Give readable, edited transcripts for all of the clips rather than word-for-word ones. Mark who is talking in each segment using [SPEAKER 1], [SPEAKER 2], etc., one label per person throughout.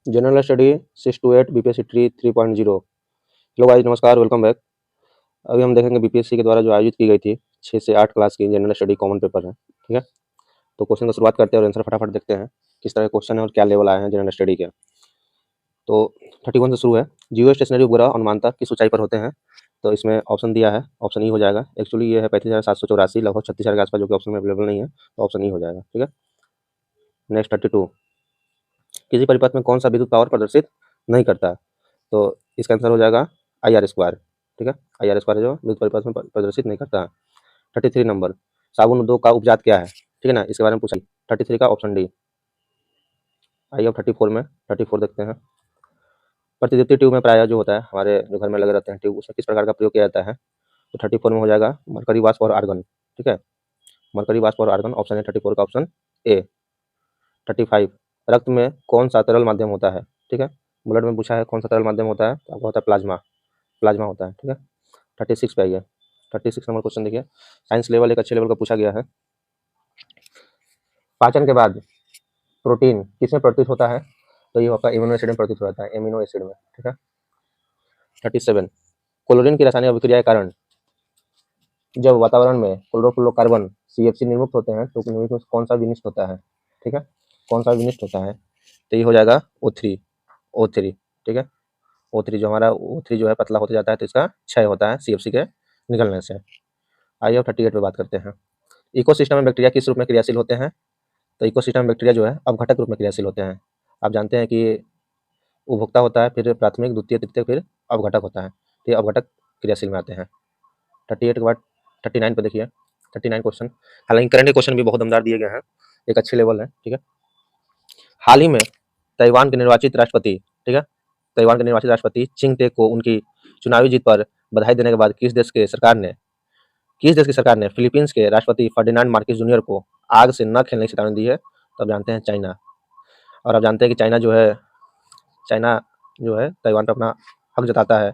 [SPEAKER 1] General study 6 to 8 BPSC tree 3.0। Hello guys, नमस्कार, welcome back. अभी हम देखेंगे बीपीएससी के द्वारा जो आयोजित की गई थी 6 से 8 क्लास की जनरल स्टडी कॉमन पेपर है। ठीक है, तो क्वेश्चन की शुरुआत करते हैं और आंसर फटाफट देखते हैं किस तरह के क्वेश्चन है और क्या लेवल आए हैं जनरल स्टडी के। तो 31 से शुरू है। जियो स्टेशनरी उपग्रह अनुमानतः किस ऊंचाई पर होते हैं? तो इसमें ऑप्शन दिया है, ऑप्शन ई हो जाएगा। एक्चुअली ये है 35,784, लगभग 36,000 के आसपास, जो कि ऑप्शन में अवेलेबल नहीं है, तो ऑप्शन ई हो जाएगा। ठीक है, नेक्स्ट 32। किसी परिपथ में कौन सा विद्युत पावर प्रदर्शित नहीं करता? तो इसका आंसर हो जाएगा आई आर स्क्वायर। ठीक है, आई आर स्क्वायर जो विद्युत परिपथ में प्रदर्शित नहीं करता। 33 नंबर, साबुन उद्योग का उपजात क्या है? ठीक है ना, इसके बारे में पूछा। 33 का ऑप्शन डी। आइए अब 34 में, 34 देखते हैं। प्रतिदीप्ति ट्यूब में प्रायः जो होता है, हमारे जो घर में लगे रहते हैं ट्यूब, उसमें किस प्रकार का प्रयोग किया जाता है? तो 34 में हो जाएगा मरकरी वाष्प और आर्गन। ठीक है, मरकरी वाष्प और आर्गन, ऑप्शन है 34 का ऑप्शन ए। 35, रक्त में कौन सा तरल माध्यम होता है? ठीक है, ब्लड में पूछा है कौन सा तरल माध्यम होता है, तो आपका होता है प्लाज्मा, प्लाज्मा होता है। ठीक है, 36 पे आइए। 36 नंबर क्वेश्चन देखिए, साइंस लेवल, एक अच्छे लेवल का पूछा गया है। पाचन के बाद प्रोटीन किसमें प्रतीत होता है? तो ये आपका एमिनो एसिड में प्रतीत होता है, एमिनो एसिड में। ठीक है, 37, क्लोरीन की रासायनिक अभिक्रिया के कारण जब वातावरण में क्लोरोफ्लोरोकार्बन CFC निर्मुक्त होते हैं, तो निर्मुक्त में कौन सा विनिष्ट होता है? ठीक है, कौन सा विनिष्ट होता है? तो ये हो जाएगा O3, O3। ठीक है, O3 जो हमारा O3 जो है पतला होता जाता है, तो इसका क्षय होता है CFC के निकलने से। आइए अब 38 पे बात करते हैं। इकोसिस्टम में बैक्टीरिया किस रूप में क्रियाशील होते हैं? तो इकोसिस्टम में बैक्टीरिया जो है अपघटक रूप में क्रियाशील होते हैं। आप जानते हैं कि उपभोक्ता होता है, फिर प्राथमिक, द्वितीय, तृतीय, फिर अपघटक होता है, तो ये अपघटक क्रियाशील में आते हैं। 38 के बाद 39 पे देखिए। 39 क्वेश्चन, हालांकि करंट के क्वेश्चन भी बहुत दमदार दिए गए हैं, एक अच्छे लेवल है। ठीक है, हाल ही में ताइवान के निर्वाचित राष्ट्रपति, ठीक है, ताइवान के निर्वाचित राष्ट्रपति चिंग टे को उनकी चुनावी जीत पर बधाई देने के बाद किस देश की सरकार ने फिलीपींस के राष्ट्रपति फर्डिनांड मार्कोस जूनियर को आग से न खेलने की चेतावनी दी है? तो आप जानते हैं चाइना। और आप जानते हैं कि चाइना जो है ताइवान पर अपना हक जताता है,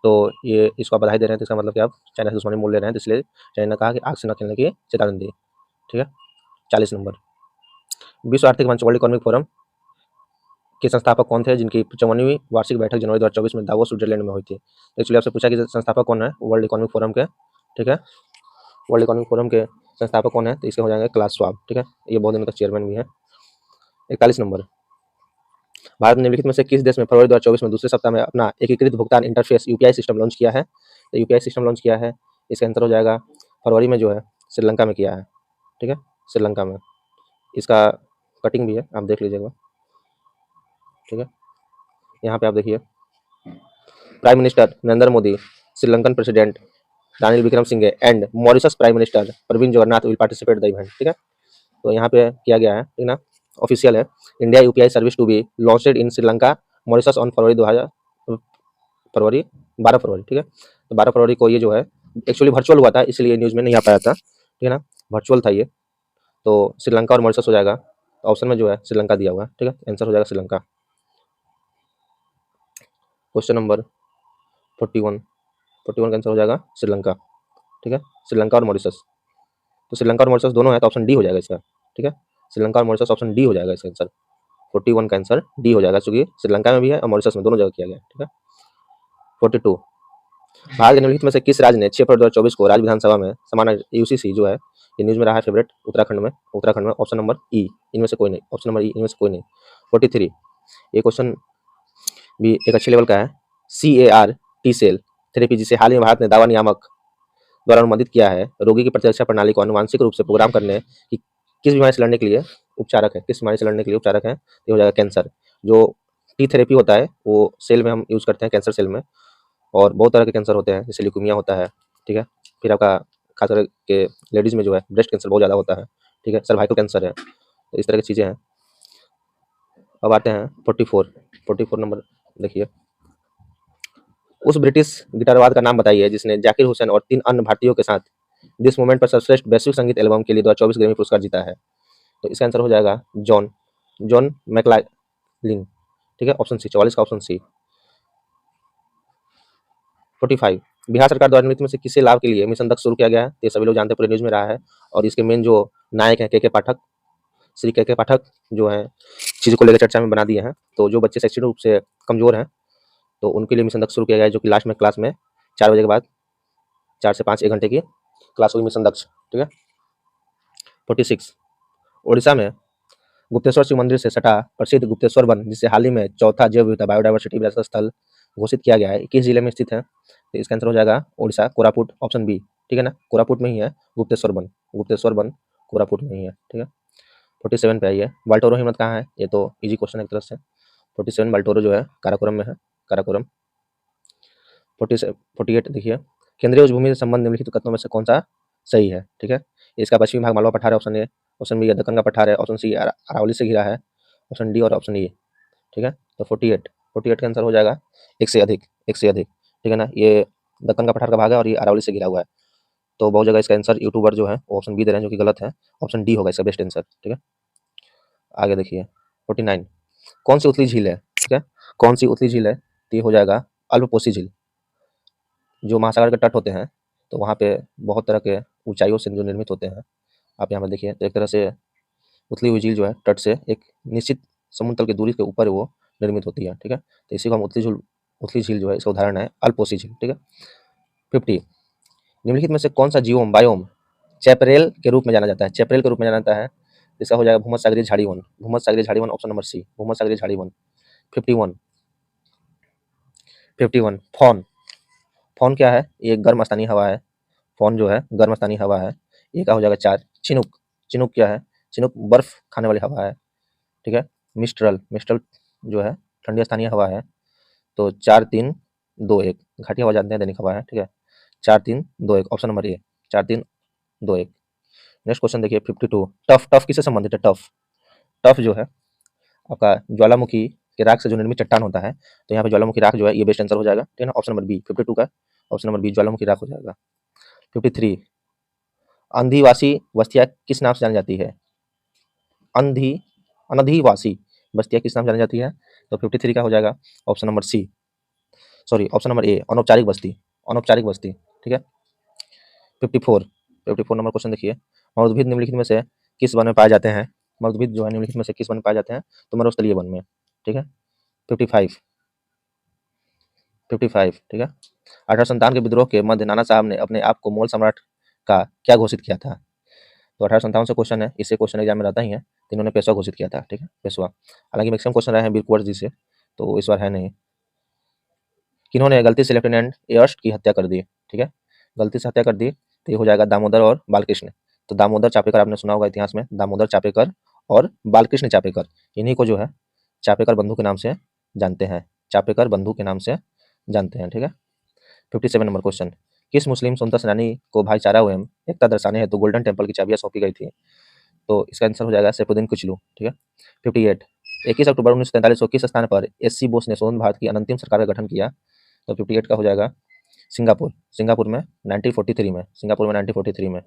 [SPEAKER 1] तो ये इसको आप बधाई दे रहे हैं, तो इसका मतलब कि आप चाइना से दुश्मनी मोल ले रहे हैं, तो इसलिए चाइना ने कहा कि आग से न खेलने की चेतावनी दी। ठीक है, 40 नंबर, विश्व आर्थिक मंच, वर्ल्ड इकोनॉमिक फोरम के संस्थापक कौन थे, जिनकी 54वीं वार्षिक बैठक जनवरी 2024 में दावोस, स्विट्जरलैंड में हुई थी? एक्चुअली आपसे पूछा कि संस्थापक कौन है वर्ल्ड इकोनॉमिक फोरम के। ठीक है, वर्ल्ड इकोनॉमिक फोरम के संस्थापक कौन है, तो इसके हो जाएंगे क्लास स्वाब। ठीक है, ये बहुत दिनों तक चेयरमैन भी है। 41 नंबर, भारत ने निम्नलिखित में से किस देश में फरवरी 2024 में दूसरे सप्ताह में अपना एकीकृत भुगतान इंटरफेस UPI सिस्टम लॉन्च किया है? तो UPI सिस्टम लॉन्च किया है, इसका आंसर हो जाएगा फरवरी में जो है श्रीलंका में किया है। ठीक है, श्रीलंका में। इसका कटिंग भी है, आप देख लीजिएगा। ठीक है, यहाँ पे आप देखिए, Prime Minister Narendra Modi, Sri Lankan President Ranil Wickremesinghe and Mauritius Prime Minister Pravind Jugnauth will participate the event. ठीक है, तो यहाँ पे किया गया है, ठीक ना, ऑफिशियल है। India UPI service to be launched in Sri Lanka Mauritius on February 12 February. ठीक है, तो 12 फरवरी को ये जो है एक्चुअली वर्चुअल हुआ था, इसलिए न्यूज़ में नहीं आ पाया था। ठीक है ना, वर्चुअल था ये, तो श्रीलंका और मॉरिशस हो जाएगा। ऑप्शन में जो है श्रीलंका दिया हुआ है। ठीक है, आंसर हो जाएगा श्रीलंका। क्वेश्चन नंबर 41, 41 का आंसर हो जाएगा श्रीलंका। ठीक है, श्रीलंका और मॉरिशस, तो श्रीलंका और मॉरिशस दोनों है, तो ऑप्शन डी हो जाएगा इसका। ठीक है, श्रीलंका और मॉरिशस, ऑप्शन डी हो जाएगा इसका आंसर। 41 का आंसर डी हो जाएगा, क्योंकि श्रीलंका में भी है और मॉरिशस में, दोनों जगह किया गया। ठीक है, 42, भारत के निम्नलिखित में से किस राज्य ने 6 फरवरी 2024 को राज्य विधानसभा में समान UCC जो है, ये न्यूज़ में रहा है फेवरेट, उत्तराखंड में, ऑप्शन नंबर ई, इनमें से कोई नहीं, ऑप्शन नंबर ई, इनमें से कोई नहीं। 43, ये क्वेश्चन भी एक अच्छे लेवल का है। CAR T सेल थेरेपी, जिसे हाल ही में भारत ने दावा नियामक द्वारा अनुमोदित किया है, रोगी की प्रतिरक्षा प्रणाली को आनुवांशिक रूप से प्रोग्राम करने की किस बीमारी से लड़ने के लिए उपचारक है? किस बीमारी से लड़ने के लिए उपचारक है? ये हो जाएगा कैंसर। जो टी थेरेपी होता है वो सेल में हम यूज़ करते हैं, कैंसर सेल में, और बहुत तरह के कैंसर होते हैं, जैसे ल्यूकीमिया होता है। ठीक है, फिर आपका खासकर के लेडीज़ में जो है ब्रेस्ट कैंसर बहुत ज़्यादा होता है। ठीक है, सर्वाइकल कैंसर है, तो इस तरह की चीज़ें हैं। अब आते हैं 44 नंबर देखिए, उस ब्रिटिश गिटारवाद का नाम बताइए जिसने जाकिर हुसैन और 3 अन्य भारतीयों के साथ दिस मोमेंट पर सर्वश्रेष्ठ वैश्विक संगीत एल्बम के लिए 2024 ग्रैमी पुरस्कार जीता है? तो इसका आंसर हो जाएगा जॉन मैकलालिन। ठीक है, ऑप्शन सी, 44 का ऑप्शन सी। 45, बिहार सरकार द्वारा निम्नलिखित में से किसे लाभ के लिए मिशन दक्ष शुरू किया गया है? ये सभी लोग जानते हैं, पूरे न्यूज़ में रहा है, और इसके मेन जो नायक हैं के पाठक, श्री के पाठक जो हैं चीज़ को लेकर चर्चा में बना दिए हैं। तो जो बच्चे शैक्षणिक रूप से कमज़ोर हैं तो उनके लिए मिशन दक्ष शुरू किया गया है, जो कि लास्ट में क्लास में 4 बजे के बाद 4 से 5 1 घंटे की क्लास होगी मिशन दक्ष। ठीक है। 46 उड़ीसा में गुप्तेश्वर शिव मंदिर से सटा प्रसिद्ध गुप्तेश्वर वन, जिसे हाल ही में चौथा जैव विविधता बायोडायवर्सिटी विरासत स्थल घोषित किया गया है, किस जिले में स्थित है? तो इसका आंसर हो जाएगा उड़ीसा, कोरापुट, ऑप्शन बी। ठीक है ना, कोरापुट में ही है गुप्तेश्वर वन। गुप्तेश्वर वन कोरापुट में ही है। ठीक है। 47 पे आइए, बाल्टोरो हिमनद कहाँ है? ये तो इजी क्वेश्चन है एक तरफ से। 47 बाल्टोरो जो है काराकोरम में है, काराकोरम। 48 देखिए, केंद्रीय उच्च भूमि से संबंध निम्नलिखित कथनों में से कौन सा सही है? ठीक है। इसका पश्चिमी भाग मालवा पठार है, option A. Option B Deccan का पठार है, ऑप्शन सी अरावली से घिरा है, ऑप्शन डी और ऑप्शन ई। ठीक है। तो 48 का आंसर हो जाएगा एक से अधिक, एक से अधिक। ठीक है ना, ये दक्कन का पठार का भाग है और ये अरावली से घिरा हुआ है। तो बहुत जगह इसका आंसर यूट्यूबर जो है वो ऑप्शन बी दे रहे हैं, जो कि गलत है। ऑप्शन डी होगा इसका बेस्ट आंसर। ठीक है। आगे देखिए 49, कौन सी उथली झील है? ठीक है, कौन सी उथली झील है? तो ये हो जाएगा अल्पपोषी झील। जो महासागर के तट होते हैं तो वहाँ पे बहुत तरह के ऊंचाइयों से जो निर्मित होते हैं, आप यहाँ पर देखिए, तो एक तरह से उथली हुई झील जो है तट से एक निश्चित समुद्र तल की दूरी के ऊपर वो निर्मित होती है। ठीक है। तो इसी को हम उथली झील जो है इसका उदाहरण है अल्पपोषी झील। ठीक है। 50, निम्नलिखित में से कौन सा जीवोम बायोम चैपरेल के रूप में जाना जाता है? चैपरेल के रूप में जाना जाता है, इसका हो जाएगा भूमध्य सागरीय झाड़ी वन। भूमध्य सागरीय झाड़ी वन, ऑप्शन नंबर सी, भूमध्य सागरीय झाड़ी वन। 51 फॉन। फॉन क्या है? ये गर्म स्थानीय हवा है। फॉन जो है गर्म स्थानीय हवा है। ये का हो जाएगा 4। चिनुक, चिनुक क्या है? चिनुक बर्फ खाने वाली हवा है। ठीक है। मिस्ट्रल, मिस्ट्रल जो है ठंडी स्थानीय हवा है। तो 4 3 2 1, घाटी हवा जानते हैं दैनिक हवा है। ठीक है। 4 3 2 1, ऑप्शन नंबर ए, 4 3 2 1। नेक्स्ट क्वेश्चन देखिए 52, टफ। टफ किससे संबंधित है? टफ, टफ जो है आपका ज्वालामुखी के राख से जो निर्मित चट्टान होता है, तो यहाँ पे ज्वालामुखी राख जो है ये बेस्ट आंसर हो जाएगा। ठीक है ना, ऑप्शन नंबर बी 52 का ऑप्शन नंबर बी ज्वालामुखी राख हो जाएगा। 53, अंधिवासी बस्तियाँ किस नाम से जानी जाती है? अंधी अनधिवासी बस्तियाँ किस नाम से जानी जाती है? तो 53 का हो जाएगा option number C, sorry option number A, अनौपचारिक बस्ती, अनौपचारिक बस्ती। ठीक है। 54 नंबर क्वेश्चन देखिए, मरुद्भिद निम्नलिखित में से किस वन में पाए जाते हैं? मरुद्भिद जो है निम्नलिखित में से किस वन में पाए जाते हैं? तो मरुस्थलीय वन में। ठीक है। 55 ठीक है। 1857 के विद्रोह के मध्य नाना साहब ने अपने आप को मोल सम्राट का क्या घोषित किया था? तो 1857 से क्वेश्चन है, इससे क्वेश्चन एग्जाम में रहता ही है। तो इन्होंने पेशवा घोषित किया था। ठीक है, पेशवा। हालांकि मैक्सिमम क्वेश्चन रहे हैं वीर कुंवर जी से, तो इस बार है नहीं। किन्होंने गलती से लेफ्टिनेंट एयर्स्ट की हत्या कर दी? ठीक है, गलती से हत्या कर दी, तो ये हो जाएगा दामोदर और बालकृष्ण। तो दामोदर चापेकर आपने सुना होगा इतिहास में, दामोदर चापेकर और बालकृष्ण चापेकर, इन्हीं को जो है चापेकर बंधु के नाम से जानते हैं, चापेकर बंधु के नाम से जानते हैं। ठीक है। 57 नंबर क्वेश्चन, किस मुस्लिम स्वतंत्रता सेनानी को भाईचारा एवं एकता दर्शाने हेतु गोल्डन टेम्पल की चाबियां सौंपी गई थी? तो इसका आंसर हो जाएगा सैफुद्दीन कुचलू। ठीक है। 58, 21 अक्टूबर 1943 को किस स्थान पर एससी बोस ने स्वतंत्र भारत की अंतिम सरकार का गठन किया? तो 58 का हो जाएगा सिंगापुर, सिंगापुर में 1943 में, सिंगापुर में 1943 में।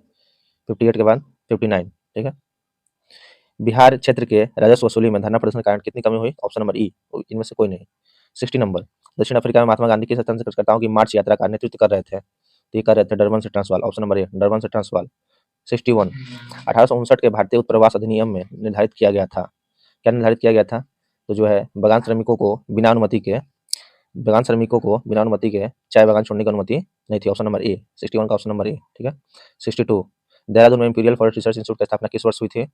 [SPEAKER 1] 58 के बाद 59। ठीक है। बिहार क्षेत्र के राजस्व वसूली में धरना प्रदर्शन के कारण कितनी कमी हुई? ऑप्शन नंबर ई, इनमें से कोई नहीं। 60 नंबर, दक्षिण अफ्रीका में महात्मा गांधी किस स्थान से कार्यकर्ताओं की मार्च यात्रा का नेतृत्व कर रहे थे? तो ये कर रहे थे डरबन से ट्रांसवाल, ऑप्शन नंबर ए, डरबन से ट्रांसवाल। 61, 1859 के भारतीय उत्प्रवास अधिनियम में निर्धारित किया गया था, क्या निर्धारित किया गया था? तो जो है बागान श्रमिकों को बिना अनुमति के, बागान श्रमिकों को बिना अनुमति के चाय बागान छोड़ने की अनुमति नहीं थी, ऑप्शन नंबर ए, 61 का ऑप्शन नंबर ए। ठीक है। 62, देहरादून में इंपीरियल फॉरेस्ट रिसर्च इंस्टीट्यूट की स्थापना किस वर्ष हुई थी?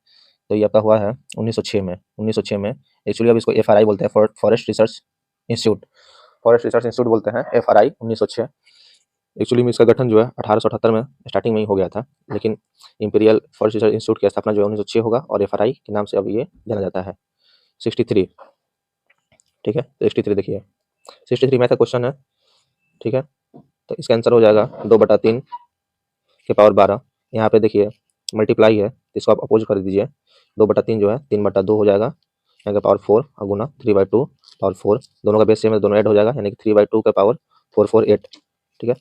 [SPEAKER 1] तो ये आपका हुआ है 1906 में, 1906 में। एक्चुअली अब इसको एफआरआई बोलते हैं, forest research institute, forest research institute बोलते हैं, एफआरआई 1906। एक्चुअली में इसका गठन जो है 1878 में स्टार्टिंग में ही हो गया था, लेकिन इंपीरियल फॉरेस्ट रिसर्च इंस्टीट्यूट की स्थापना जो है 1906 होगा और एफआरआई के नाम से अब ये जाना जाता है। 63, ठीक है। तो 63 देखिए, 63 मैथ का क्वेश्चन है। ठीक है। तो इसका आंसर हो जाएगा 2/3 के पावर 12। यहाँ पे देखिए मल्टीप्लाई है, तो इसको आप अपोज कर दीजिए, 2/3 जो है 3/2 हो जाएगा, यहाँ का पावर 4 और गुना 3/2 पावर 4, दोनों का बेस सेम है, दोनों ऐड हो जाएगा, यानी कि 3/2 का पावर 4 4 8। ठीक है,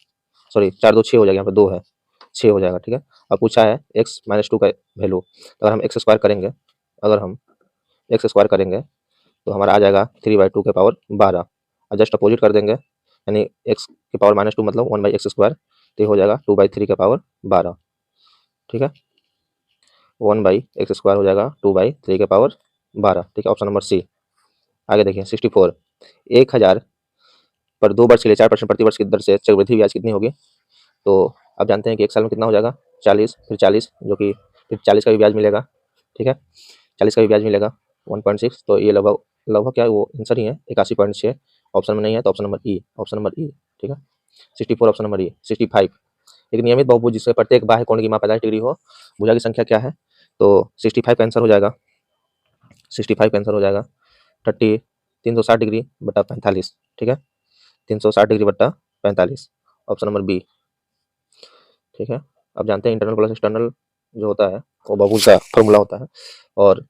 [SPEAKER 1] सॉरी 4 2 6 हो जाएगा, यहाँ पे 2 है, 6 हो जाएगा। ठीक है। अब पूछा है x - 2 का वैल्यू, अगर हम x स्क्वायर करेंगे, अगर हम x स्क्वायर करेंगे तो हमारा आ जाएगा 3/2 के पावर 12, और जस्ट अपोजिट कर देंगे, यानी x के पावर -2 मतलब 1/x स्क्वायर, तो ये हो जाएगा 2/3 के पावर 12। ठीक है। 1/x² हो जाएगा 2/3 के पावर 12, ठीक है, ऑप्शन नंबर सी। आगे देखिए 64, 1000 पर 2 वर्ष के लिए 4% प्रति वर्ष की दर से चक्रवृद्धि ब्याज कितनी होगी? तो आप जानते हैं कि 1 साल में कितना हो जाएगा 40, फिर 40 जो कि फिर 40 का भी ब्याज मिलेगा, ठीक है, 40 का भी ब्याज मिलेगा 1.6, तो ये लगभग लगभग क्या है वो आंसर ही है 81.6। ऑप्शन में नहीं है तो ऑप्शन नंबर ई, ऑप्शन नंबर ई, ठीक है। 64 ऑप्शन नंबर ई। 65, एक नियमित बहुभुज जिसमें प्रत्येक बाह्य कोण की माप 50 डिग्री हो, भुजा की संख्या क्या है? तो 65 का आंसर हो जाएगा 65 का आंसर हो जाएगा 360 डिग्री बटा 45, ठीक है, 360 डिग्री बटा 45, ऑप्शन नंबर बी, ठीक है। अब जानते हैं इंटरनल प्लस एक्सटर्नल जो होता है वो बहुभुज का फॉर्मूला होता है, और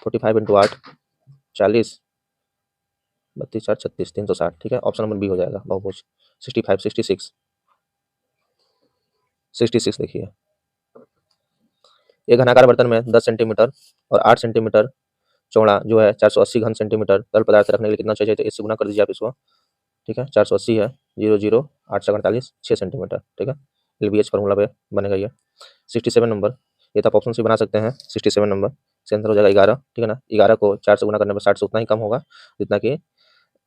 [SPEAKER 1] 45 इंटू 8 40 32 4 36 360, ठीक है, ऑप्शन नंबर बी हो जाएगा बहुभुज। 65 66 देखिए, एक घनाकार बर्तन में 10 सेंटीमीटर और 8 सेंटीमीटर चौड़ा जो है 480 घन सेंटीमीटर तरल पदार्थ रखने के लिए कितना चाहिए? तो इससे गुना कर दीजिए आप इसको, ठीक है, 480 है 00 848 6 सेंटीमीटर, ठीक है, LBH फॉर्मूला पे बनेगा ये। 67 नंबर, ये तो आप ऑप्शन से बना सकते हैं। 67 नंबर से आंसर हो जाएगा 11, ठीक है ना। 11 को 4 से गुना करने पर 60 से उतना ही कम होगा जितना कि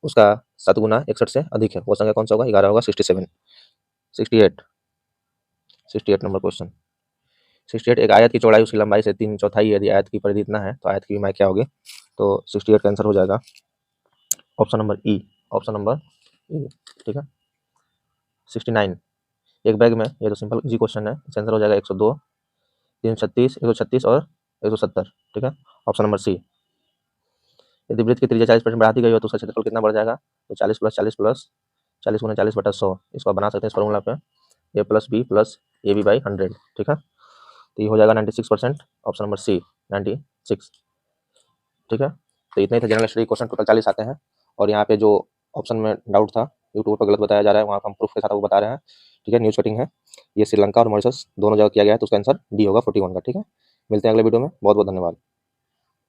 [SPEAKER 1] उसका 7 गुना 61 से अधिक है, वो संख्या कौन सा होगा? 11 होगा। 67 68 68 नंबर क्वेश्चन। 68, एक आयत की चौड़ाई उसकी लंबाई से 3/4 यदि आयत की परिधि इतना है तो आयत की लंबाई क्या होगी? तो 68 का आंसर हो जाएगा ऑप्शन नंबर ई, ऑप्शन नंबर ई, ठीक है। 69, एक बैग में, ये तो सिंपल इजी क्वेश्चन है, इसका आंसर हो जाएगा 102 336 136 और 170, ठीक है, ऑप्शन नंबर सी। यदि वृत्त की त्रिज्या 40% बढ़ाती गई हो तो उसका क्षेत्रफल कितना बढ़ जाएगा? तो 40 + 40 + 40 × 40 बटा 100, इसको आप बना सकते हैं इस फॉर्मूला पे, a + b + ab/100, ठीक है, तो ये हो जाएगा 96%, ऑप्शन नंबर सी 96, ठीक है। तो इतने थे जनरल स्टडी क्वेश्चन, टोटल 40 आते हैं, और यहाँ पे जो ऑप्शन में डाउट था यूट्यूब पर गलत बताया जा रहा है, वहाँ हम प्रूफ के साथ आपको बता रहे हैं, ठीक है। न्यूज़ कटिंग है ये, श्रीलंका और मॉरिशस दोनों जगह किया गया है, तो उसका आंसर डी होगा 41 का, ठीक है। मिलते हैं अगले वीडियो में, बहुत बहुत धन्यवाद।